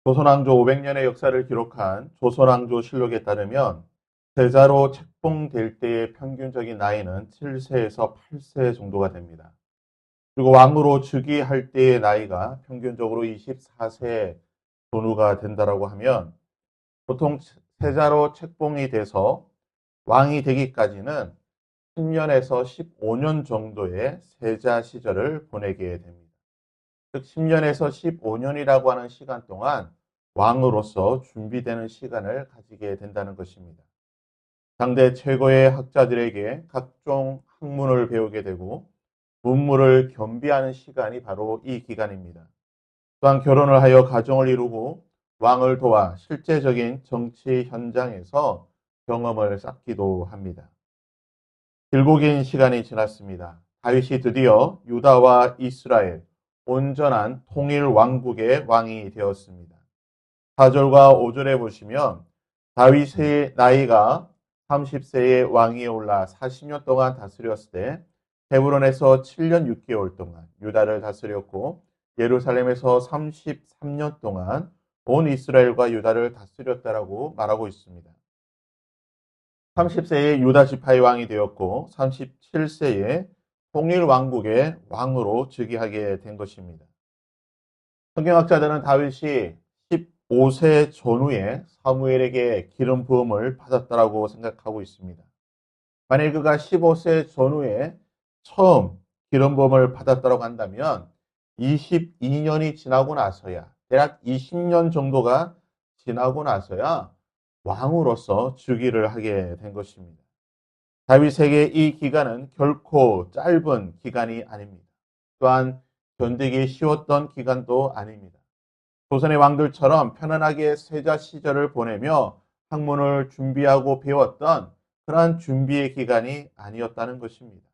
조선왕조 500년의 역사를 기록한 조선왕조 실록에 따르면 세자로 책봉될 때의 평균적인 나이는 7세에서 8세 정도가 됩니다. 그리고 왕으로 즉위할 때의 나이가 평균적으로 24세 전후가 된다라고 하면 보통 세자로 책봉이 돼서 왕이 되기까지는 10년에서 15년 정도의 세자 시절을 보내게 됩니다. 즉 10년에서 15년이라고 하는 시간 동안 왕으로서 준비되는 시간을 가지게 된다는 것입니다. 당대 최고의 학자들에게 각종 학문을 배우게 되고 문물을 겸비하는 시간이 바로 이 기간입니다. 또한 결혼을 하여 가정을 이루고 왕을 도와 실제적인 정치 현장에서 경험을 쌓기도 합니다. 길고 긴 시간이 지났습니다. 다윗이 드디어 유다와 이스라엘 온전한 통일 왕국의 왕이 되었습니다. 4절과 5절에 보시면 다윗의 나이가 30세의 왕위에 올라 40년 동안 다스렸을 때 헤브론에서 7년 6개월 동안 유다를 다스렸고 예루살렘에서 33년 동안 온 이스라엘과 유다를 다스렸다라고 말하고 있습니다. 30세에 유다 지파의 왕이 되었고 37세에 통일 왕국의 왕으로 즉위하게 된 것입니다. 성경학자들은 다윗이 15세 전후에 사무엘에게 기름 부음을 받았다라고 생각하고 있습니다. 만일 그가 15세 전후에 처음 기름 부음을 받았다고 한다면 22년이 지나고 나서야 대략 20년 정도가 지나고 나서야 왕으로서 즉위를 하게 된 것입니다. 다윗에게 이 기간은 결코 짧은 기간이 아닙니다. 또한 견디기 쉬웠던 기간도 아닙니다. 조선의 왕들처럼 편안하게 세자 시절을 보내며 학문을 준비하고 배웠던 그러한 준비의 기간이 아니었다는 것입니다.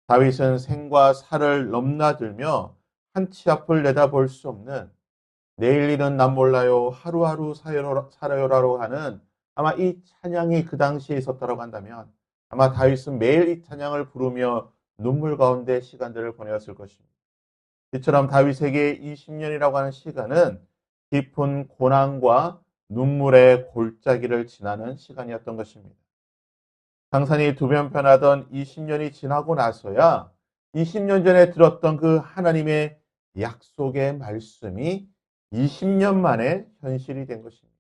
다윗은 생과 사를 넘나들며 한 치 앞을 내다볼 수 없는 내일 일은 난 몰라요 하루하루 살아요라고 하는 아마 이 찬양이 그 당시에 있었다고 한다면 아마 다윗은 매일 이 찬양을 부르며 눈물 가운데 시간들을 보내었을 것입니다. 이처럼 다윗에게 20년이라고 하는 시간은 깊은 고난과 눈물의 골짜기를 지나는 시간이었던 것입니다. 상산이 두 번 편하던 20년이 지나고 나서야 20년 전에 들었던 그 하나님의 약속의 말씀이 20년 만에 현실이 된 것입니다.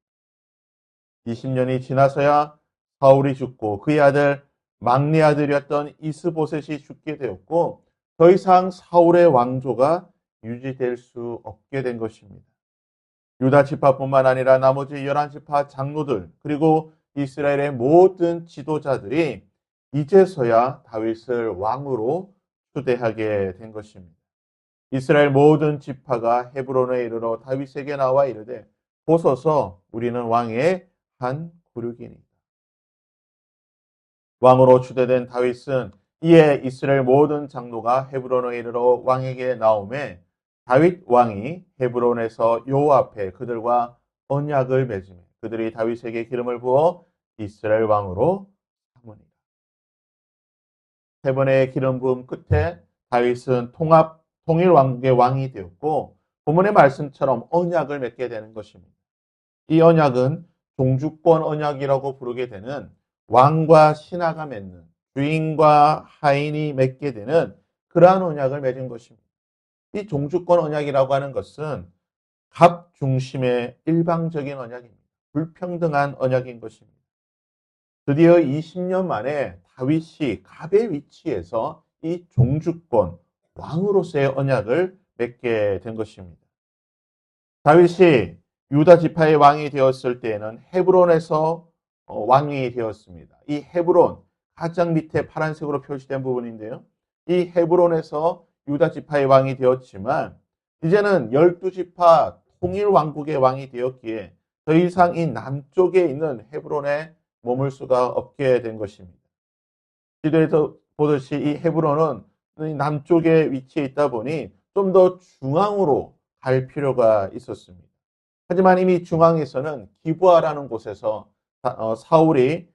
20년이 지나서야 사울이 죽고 그의 아들 막내 아들이었던 이스보셋이 죽게 되었고 더 이상 사울의 왕조가 유지될 수 없게 된 것입니다. 유다 지파뿐만 아니라 나머지 11지파 장로들 그리고 이스라엘의 모든 지도자들이 이제서야 다윗을 왕으로 추대하게 된 것입니다. 이스라엘 모든 지파가 헤브론에 이르러 다윗에게 나와 이르되 보소서 우리는 왕의 한 부류기니 왕으로 추대된 다윗은 이에 이스라엘 모든 장로가 헤브론에 이르러 왕에게 나오매 다윗 왕이 헤브론에서 여호와 앞에 그들과 언약을 맺으며 그들이 다윗에게 기름을 부어 이스라엘 왕으로 삼으니라. 세 번의 기름 부음 끝에 다윗은 통일 왕국의 왕이 되었고 본문의 말씀처럼 언약을 맺게 되는 것입니다. 이 언약은 종주권 언약이라고 부르게 되는 왕과 신하가 맺는 주인과 하인이 맺게 되는 그러한 언약을 맺은 것입니다. 이 종주권 언약이라고 하는 것은 갑 중심의 일방적인 언약입니다. 불평등한 언약인 것입니다. 드디어 20년 만에 다윗이 갑의 위치에서 이 종주권 왕으로서의 언약을 맺게 된 것입니다. 다윗이 유다 지파의 왕이 되었을 때에는 헤브론에서 왕이 되었습니다. 이 헤브론 가장 밑에 파란색으로 표시된 부분인데요. 이 헤브론에서 유다 지파의 왕이 되었지만 이제는 12지파 통일 왕국의 왕이 되었기에 더 이상 이 남쪽에 있는 헤브론에 머물 수가 없게 된 것입니다. 지도에서 보듯이 이 헤브론은 남쪽에 위치해 있다 보니 좀 더 중앙으로 갈 필요가 있었습니다. 하지만 이미 중앙에서는 기브아라는 곳에서 사울이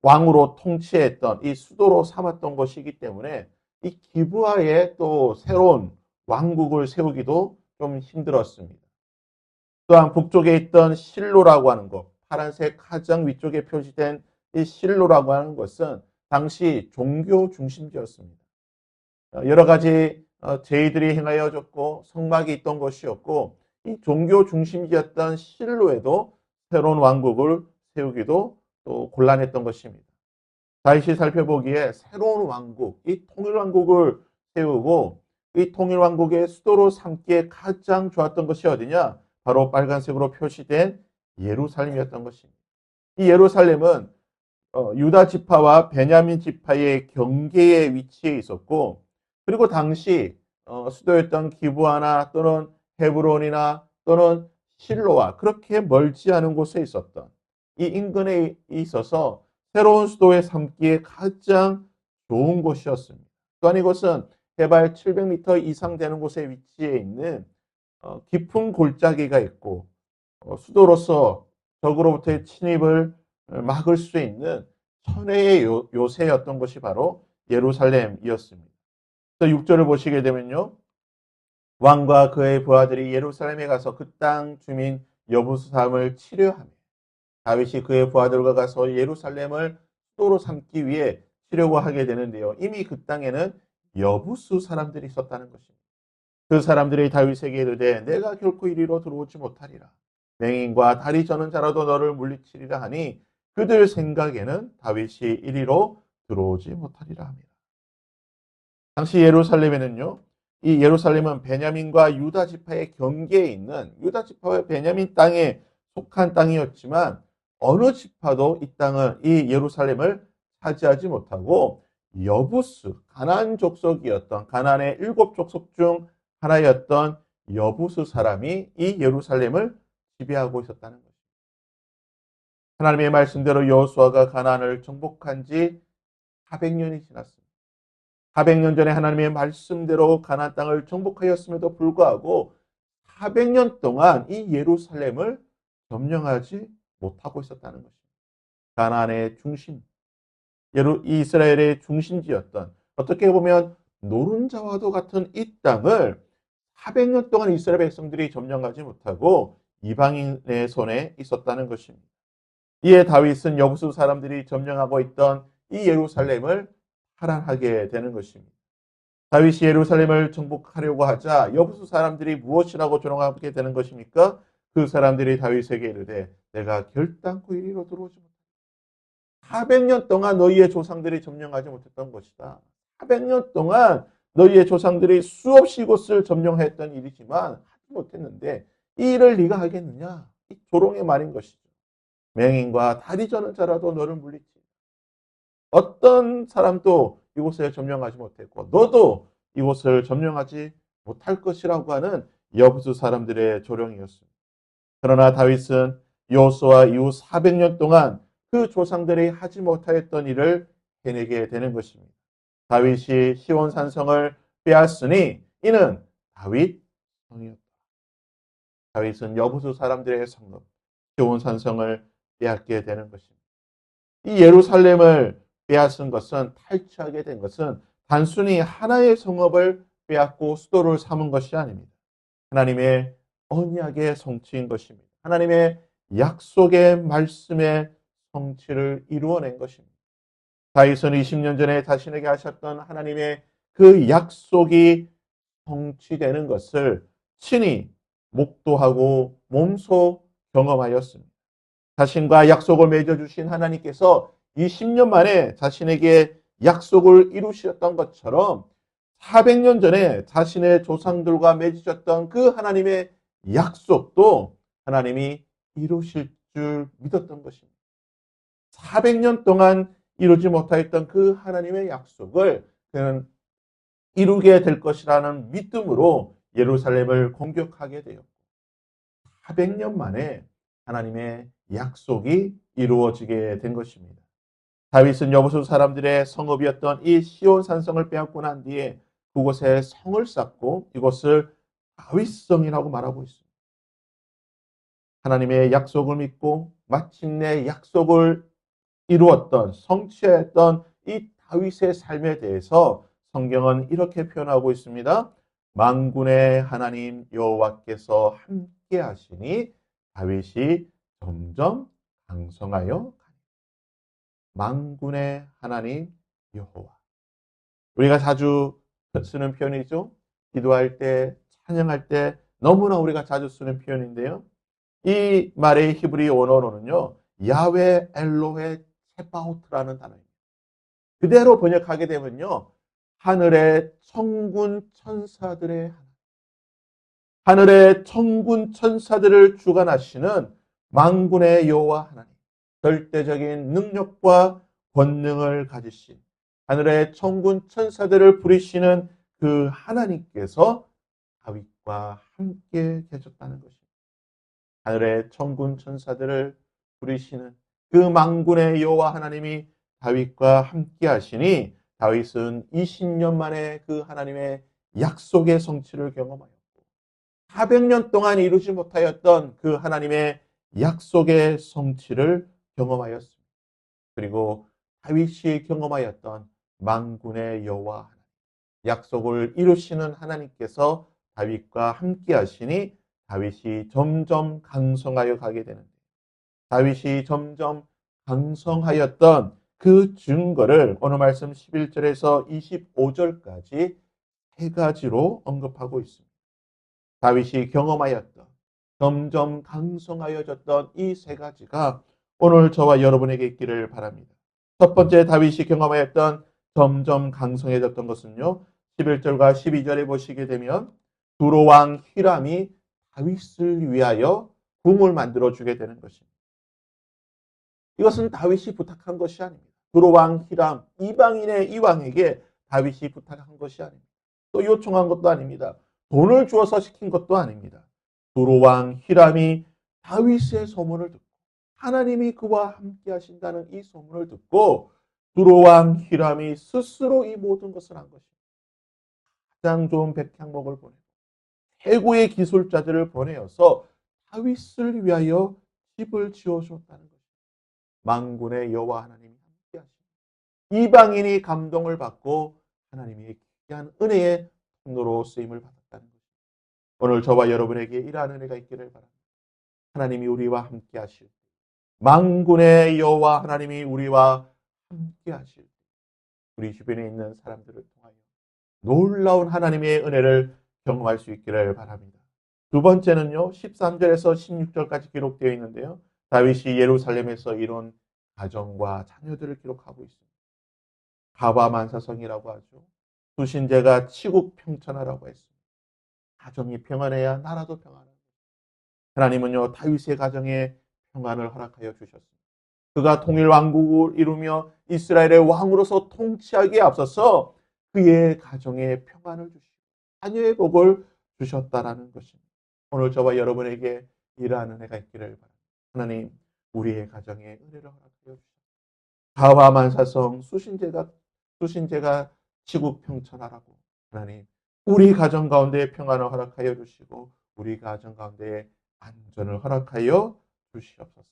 왕으로 통치했던 이 수도로 삼았던 것이기 때문에 이 기브아에 또 새로운 왕국을 세우기도 좀 힘들었습니다. 또한 북쪽에 있던 실로라고 하는 것, 파란색 가장 위쪽에 표시된 이 실로라고 하는 것은 당시 종교 중심지였습니다. 여러 가지 제의들이 행하여졌고 성막이 있던 곳이었고 이 종교 중심지였던 실로에도 새로운 왕국을 세우기도 또 곤란했던 것입니다. 다시 살펴보기에 새로운 왕국, 이 통일왕국을 세우고 이 통일왕국의 수도로 삼기에 가장 좋았던 것이 어디냐? 바로 빨간색으로 표시된 예루살렘이었던 것입니다. 이 예루살렘은 유다 지파와 베냐민 지파의 경계에 위치해 있었고 그리고 당시 수도였던 기브아나 또는 헤브론이나 또는 실로와 그렇게 멀지 않은 곳에 있었던 이 인근에 있어서 새로운 수도에 삼기에 가장 좋은 곳이었습니다. 또한 이곳은 해발 700m 이상 되는 곳에 위치해 있는 깊은 골짜기가 있고 수도로서 적으로부터의 침입을 막을 수 있는 천혜의 요새였던 것이 바로 예루살렘이었습니다. 6절을 보시게 되면요. 왕과 그의 부하들이 예루살렘에 가서 그 땅 주민 여부수삼을 치려하며 다윗이 그의 부하들과 가서 예루살렘을 수도로 삼기 위해 치려고 하게 되는데요. 이미 그 땅에는 여부수 사람들이 있었다는 것입니다. 그 사람들이 다윗에게 이르되 내가 결코 이리로 들어오지 못하리라. 맹인과 다리 저는 자라도 너를 물리치리라 하니 그들 생각에는 다윗이 이리로 들어오지 못하리라 합니다. 당시 예루살렘에는요. 이 예루살렘은 베냐민과 유다 지파의 경계에 있는 유다 지파와 베냐민 땅에 속한 땅이었지만 어느 지파도 이 예루살렘을 차지하지 못하고 여부스 가나안 족속이었던 가나안의 7족속 중 하나였던 여부스 사람이 이 예루살렘을 지배하고 있었다는 것입니다. 하나님의 말씀대로 여호수아가 가나안을 정복한 지 400년이 지났습니다. 400년 전에 하나님의 말씀대로 가나안 땅을 정복하였음에도 불구하고 400년 동안 이 예루살렘을 점령하지 못하고 있었다는 것입니다. 가나안의 중심, 이스라엘의 중심지였던 어떻게 보면 노른자와도 같은 이 땅을 400년 동안 이스라엘 백성들이 점령하지 못하고 이방인의 손에 있었다는 것입니다. 이에 다윗은 여부수 사람들이 점령하고 있던 이 예루살렘을 탈환하게 되는 것입니다. 다윗이 예루살렘을 정복하려고 하자 여부수 사람들이 무엇이라고 조롱하게 되는 것입니까? 그 사람들이 다윗에게 이르되 내가 결단코 이리로 들어오지 못하다. 400년 동안 너희의 조상들이 점령하지 못했던 것이다. 400년 동안 너희의 조상들이 수없이 이곳을 점령했던 일이지만 하지 못했는데 이 일을 네가 하겠느냐? 이 조롱의 말인 것이죠. 맹인과 다리 저는 자라도 너를 물리치. 어떤 사람도 이곳을 점령하지 못했고 너도 이곳을 점령하지 못할 것이라고 하는 여부수 사람들의 조롱이었습니다. 그러나 다윗은 여호수아 이후 400년 동안 그 조상들이 하지 못하였던 일을 해내게 되는 것입니다. 다윗이 시온 산성을 빼앗으니 이는 다윗 성이었다. 다윗은 여부수 사람들의 성읍 시온 산성을 빼앗게 되는 것입니다. 이 예루살렘을 빼앗은 것은 탈취하게 된 것은 단순히 하나의 성읍을 빼앗고 수도를 삼은 것이 아닙니다. 하나님의 언약의 성취인 것입니다. 하나님의 약속의 말씀의 성취를 이루어낸 것입니다. 다윗은 20년 전에 자신에게 하셨던 하나님의 그 약속이 성취되는 것을 친히 목도하고 몸소 경험하였습니다. 자신과 약속을 맺어주신 하나님께서 20년 만에 자신에게 약속을 이루셨던 것처럼 400년 전에 자신의 조상들과 맺으셨던 그 하나님의 약속도 하나님이 이루실 줄 믿었던 것입니다. 400년 동안 이루지 못하였던 그 하나님의 약속을 그는 이루게 될 것이라는 믿음으로 예루살렘을 공격하게 되었고 400년 만에 하나님의 약속이 이루어지게 된 것입니다. 다윗은 여부수 사람들의 성읍이었던 이 시온 산성을 빼앗고 난 뒤에 그곳에 성을 쌓고 이곳을 다윗성이라고 말하고 있습니다. 하나님의 약속을 믿고 마침내 약속을 이루었던 성취했던 이 다윗의 삶에 대해서 성경은 이렇게 표현하고 있습니다. 만군의 하나님 여호와께서 함께 하시니 다윗이 점점 강성하여 가니. 만군의 하나님 여호와. 우리가 자주 쓰는 표현이죠. 기도할 때, 찬양할 때 너무나 우리가 자주 쓰는 표현인데요. 이 말의 히브리 원어로는요. 야훼 엘로헤 체바오트라는 단어입니다. 그대로 번역하게 되면요. 하늘의 천군 천사들의 하늘의 천군 천사들을 주관하시는 만군의 여호와 하나님. 절대적인 능력과 권능을 가지신 하늘의 천군 천사들을 부리시는 그 하나님께서 다윗과 함께 계셨다는 것입니다. 하늘의 천군 천사들을 부리시는 그 만군의 여호와 하나님이 다윗과 함께 하시니 다윗은 20년 만에 그 하나님의 약속의 성취를 경험하였고 400년 동안 이루지 못하였던 그 하나님의 약속의 성취를 경험하였습니다. 그리고 다윗이 경험하였던 만군의 여호와 하나님, 약속을 이루시는 하나님께서 다윗과 함께 하시니 다윗이 점점 강성하여 가게 되는데 다윗이 점점 강성하였던 그 증거를 오늘 말씀 11절에서 25절까지 세 가지로 언급하고 있습니다. 다윗이 경험하였던 점점 강성하여졌던 이 세 가지가 오늘 저와 여러분에게 있기를 바랍니다. 첫 번째 다윗이 경험하였던 점점 강성해졌던 것은요. 11절과 12절에 보시게 되면 두로왕 히람이 다윗을 위하여 궁을 만들어 주게 되는 것입니다. 이것은 다윗이 부탁한 것이 아닙니다. 두로왕 히람 이방인의 이왕에게 다윗이 부탁한 것이 아닙니다. 또 요청한 것도 아닙니다. 돈을 주어서 시킨 것도 아닙니다. 두로왕 히람이 다윗의 소문을 듣고 하나님이 그와 함께 하신다는 이 소문을 듣고 두로왕 히람이 스스로 이 모든 것을 한 것입니다. 가장 좋은 백향목을 보내고 최고의 기술자들을 보내어서 다윗을 위하여 집을 지어줬다는 것입니다. 만군의 여호와 하나님이 함께 하시고 이방인이 감동을 받고 하나님의 귀한 은혜의 통로로 쓰임을 받았다는 것입니다. 오늘 저와 여러분에게 이러한 은혜가 있기를 바랍니다. 하나님이 우리와 함께 하실 때 만군의 여호와 하나님이 우리와 함께 하실 때 우리 주변에 있는 사람들을 통하여 놀라운 하나님의 은혜를 경험할 수 있기를 바랍니다. 두 번째는요. 13절에서 16절까지 기록되어 있는데요. 다윗이 예루살렘에서 이룬 가정과 자녀들을 기록하고 있습니다. 가바만사성이라고 하죠. 수신제가 치국평천하라고 했습니다. 가정이 평안해야 나라도 평안합니다. 하나님은요. 다윗의 가정에 평안을 허락하여 주셨습니다. 그가 통일 왕국을 이루며 이스라엘의 왕으로서 통치하기에 앞서서 그의 가정에 평안을 주시고 자녀의 복을 주셨다라는 것입니다. 오늘 저와 여러분에게 이러한 은혜가 있기를 바랍니다. 하나님 우리의 가정에 은혜를 허락하여 주시옵소서. 가와만사성 수신제가 지국평천하라고 하나님 우리 가정 가운데 평안을 허락하여 주시고 우리 가정 가운데 안전을 허락하여 주시옵소서.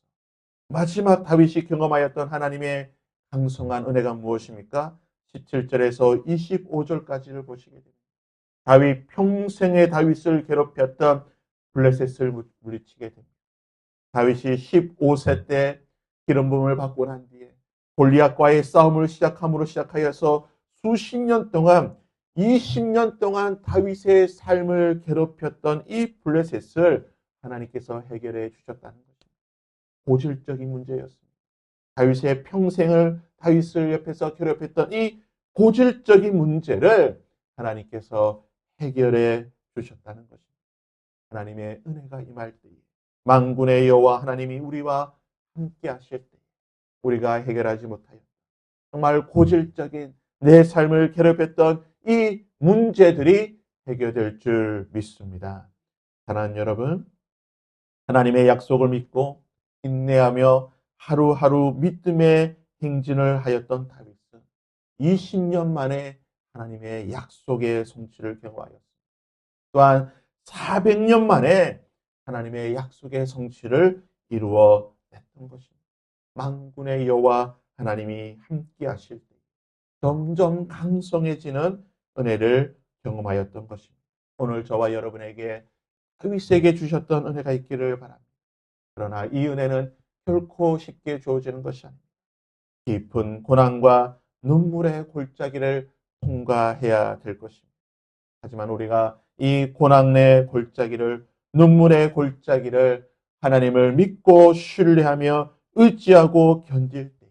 마지막 다윗이 경험하였던 하나님의 강성한 은혜가 무엇입니까? 17절에서 25절까지를 보시게 됩니다. 다윗 평생에 다윗을 괴롭혔던 블레셋을 물리치게 됩니다. 다윗이 15세 때 기름 부음을 받고 난 뒤에 골리앗과의 싸움을 시작함으로 시작하여서 수십 년 동안 20년 동안 다윗의 삶을 괴롭혔던 이 블레셋을 하나님께서 해결해 주셨다는 것입니다. 고질적인 문제였습니다. 다윗의 평생을 다윗을 옆에서 괴롭혔던 이 고질적인 문제를 하나님께서 해결해 주셨다는 것입니다. 하나님의 은혜가 임할 때에 만군의 여호와 하나님이 우리와 함께 하실 때 우리가 해결하지 못하여 정말 고질적인 내 삶을 괴롭혔던 이 문제들이 해결될 줄 믿습니다. 사랑하는 여러분, 하나님의 약속을 믿고 인내하며 하루하루 믿음의 행진을 하였던 다윗은 20년 만에 하나님의 약속의 성취를 경험하였습니다. 또한 400년 만에 하나님의 약속의 성취를 이루어 냈던 것입니다. 만군의 여호와 하나님이 함께 하실 때 점점 강성해지는 은혜를 경험하였던 것입니다. 오늘 저와 여러분에게 다윗에게 주셨던 은혜가 있기를 바랍니다. 그러나 이 은혜는 결코 쉽게 주어지는 것이 아닙니다. 깊은 고난과 눈물의 골짜기를 통과해야 될 것입니다. 하지만 우리가 이 고난의 골짜기를, 눈물의 골짜기를 하나님을 믿고 신뢰하며 의지하고 견딜 때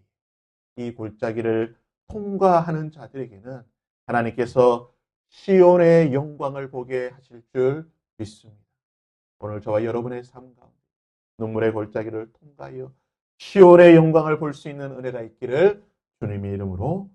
이 골짜기를 통과하는 자들에게는 하나님께서 시온의 영광을 보게 하실 줄 믿습니다. 오늘 저와 여러분의 삶 가운데 눈물의 골짜기를 통과하여 시온의 영광을 볼 수 있는 은혜가 있기를 주님의 이름으로